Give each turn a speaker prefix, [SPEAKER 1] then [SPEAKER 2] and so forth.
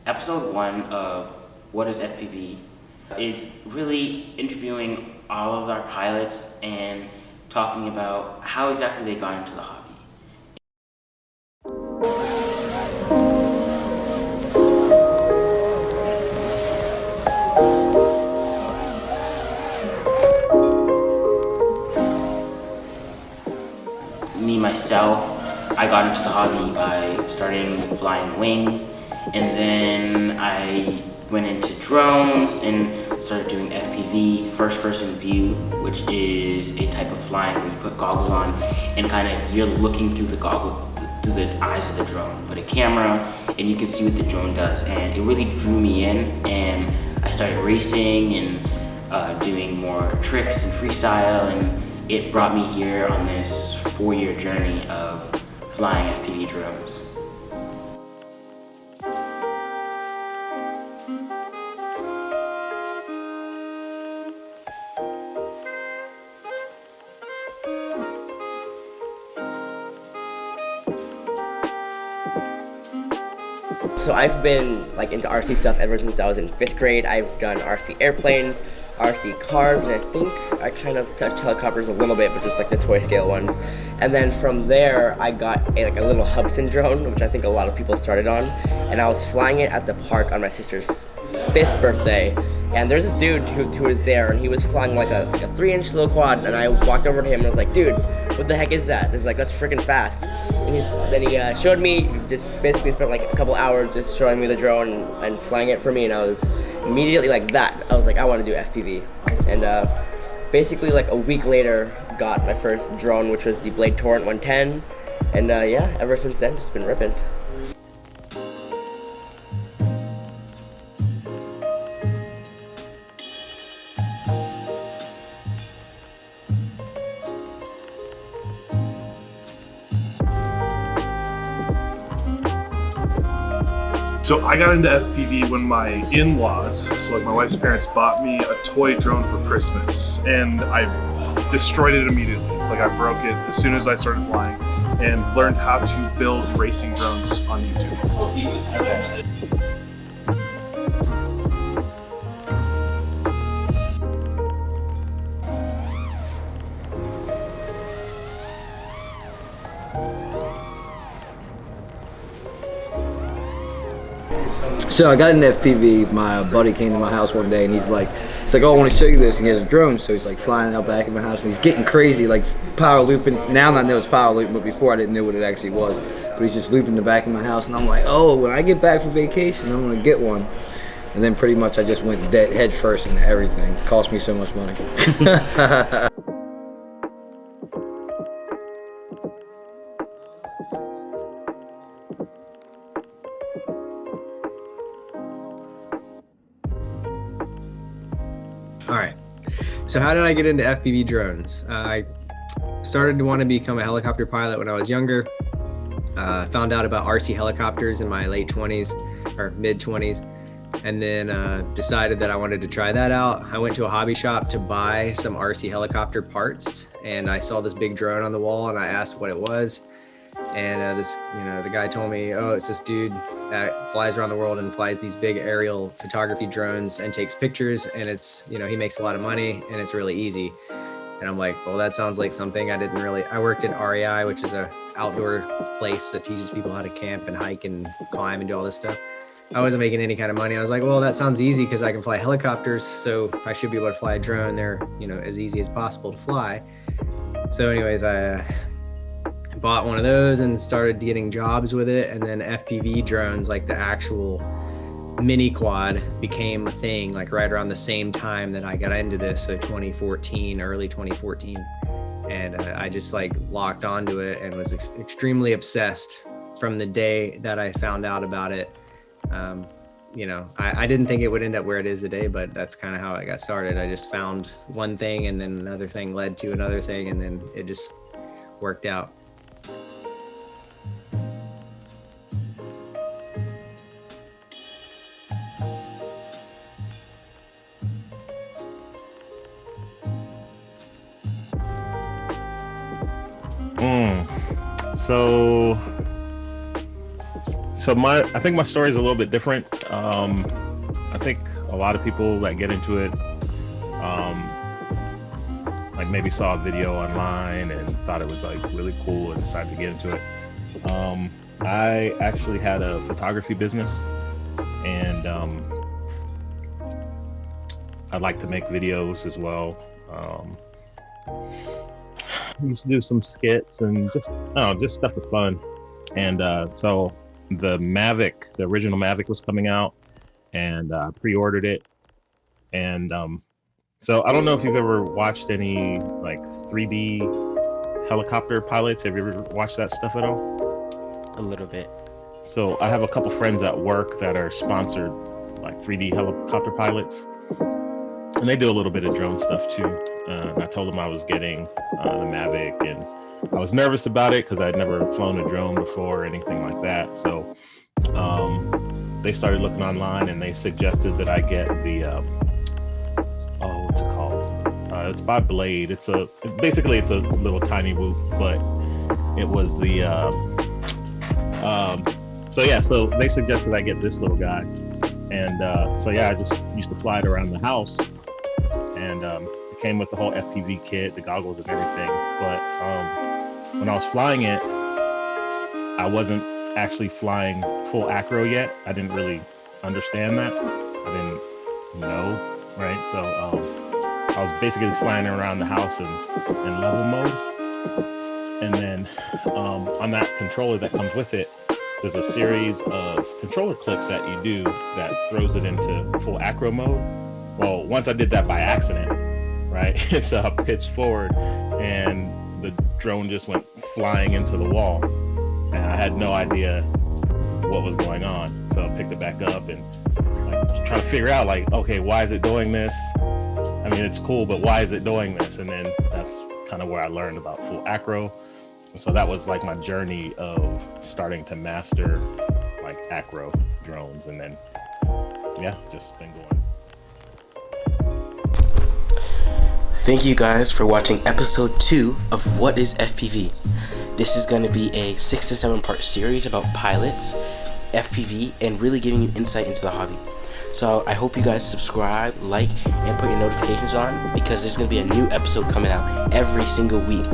[SPEAKER 1] Episode 1 of What is FPV is really interviewing all of our pilots and talking about how exactly they got into the hobby. Me, myself, I got into the hobby by starting with flying wings, and then I went into drones and started doing FPV, first person view, which is a type of flying where you put goggles on and you're looking through the eyes of the drone. Put a camera and you can see what the drone does, and it really drew me in, and I started racing and doing more tricks and freestyle, and it brought me here on this 4-year journey of flying FPV drones.
[SPEAKER 2] So I've been into RC stuff ever since I was in 5th grade. I've done RC airplanes, RC cars, and I think I kind of touched helicopters a little bit, but just the toy scale ones. And then from there, I got a little Hubsan drone, which I think a lot of people started on. And I was flying it at the park on my sister's 5th birthday. And there's this dude who was there, and he was flying a 3-inch little quad. And I walked over to him and I was like, dude, what the heck is that? He's like, that's freaking fast. And then he showed me, just basically spent a couple hours just showing me the drone and flying it for me. And I was immediately that. I was like, I want to do FPV. And basically a week later, got my first drone, which was the Blade Torrent 110. And yeah, ever since then, just been ripping.
[SPEAKER 3] So I got into FPV when my in-laws, so my wife's parents, bought me a toy drone for Christmas, and I destroyed it immediately. I broke it as soon as I started flying, and learned how to build racing drones on YouTube.
[SPEAKER 4] So I got into FPV. My buddy came to my house one day and he's like, oh, I want to show you this. And he has a drone, so he's flying out back in my house and he's getting crazy, power looping. Now I know it's power looping, but before I didn't know what it actually was. But he's just looping the back of my house, and I'm like, oh, when I get back from vacation, I'm gonna get one. And then pretty much I just went dead head first into everything. It cost me so much money.
[SPEAKER 5] All right, so how did I get into FPV drones? I started to want to become a helicopter pilot when I was younger. Found out about RC helicopters in my late 20s or mid 20s, and then decided that I wanted to try that out. I went to a hobby shop to buy some RC helicopter parts, and I saw this big drone on the wall, and I asked what it was. And the guy told me, oh, it's this dude that flies around the world and flies these big aerial photography drones and takes pictures, and it's, he makes a lot of money and it's really easy. And I'm like, well, that sounds like something I worked at REI, which is a outdoor place that teaches people how to camp and hike and climb and do all this stuff. I wasn't making any kind of money. I was like, well, that sounds easy because I can fly helicopters, so I should be able to fly a drone. They're, as easy as possible to fly. So anyways, I bought one of those and started getting jobs with it. And then FPV drones, the actual mini quad, became a thing right around the same time that I got into this. So 2014, early 2014. And I just locked onto it and was extremely obsessed from the day that I found out about it. I didn't think it would end up where it is today, but that's kind of how I got started. I just found one thing and then another thing led to another thing, and then it just worked out.
[SPEAKER 6] So So I think my story is a little bit different. I think a lot of people that get into it, like maybe saw a video online and thought it was like really cool and decided to get into it. I actually had a photography business, and I like to make videos as well. I used to do some skits and just stuff for fun. And so the original Mavic was coming out, and I pre-ordered it. And so I don't know if you've ever watched any like 3D helicopter pilots. Have you ever watched that stuff at all?
[SPEAKER 1] A little bit.
[SPEAKER 6] So I have a couple friends at work that are sponsored like 3D helicopter pilots, and they do a little bit of drone stuff too. And I told them I was getting the Mavic, and I was nervous about it because I'd never flown a drone before or anything like that. So they started looking online, and they suggested that I get the what's it called? It's by Blade. Basically it's a little tiny whoop, but it was the so they suggested I get this little guy, and I just used to fly it around the house, and it came with the whole FPV kit, the goggles and everything. But when I was flying it, I wasn't actually flying full acro yet. I didn't really understand that. I didn't know, right? So I was basically flying around the house in level mode. And then on that controller that comes with it, there's a series of controller clicks that you do that throws it into full acro mode. Well, once I did that by accident, right? So I pitched forward, and the drone just went flying into the wall, and I had no idea what was going on. So I picked it back up and like trying to figure out like, okay, why is it doing this? I mean, it's cool, but why is it doing this? And then that's kind of where I learned about full acro. So that was like my journey of starting to master like acro drones, and then just been going.
[SPEAKER 1] Thank you guys for watching episode 2 of What is FPV. This is going to be a 6 to 7 part series about pilots, FPV, and really giving you insight into the hobby. So I hope you guys subscribe, like, and put your notifications on, because there's going to be a new episode coming out every single week.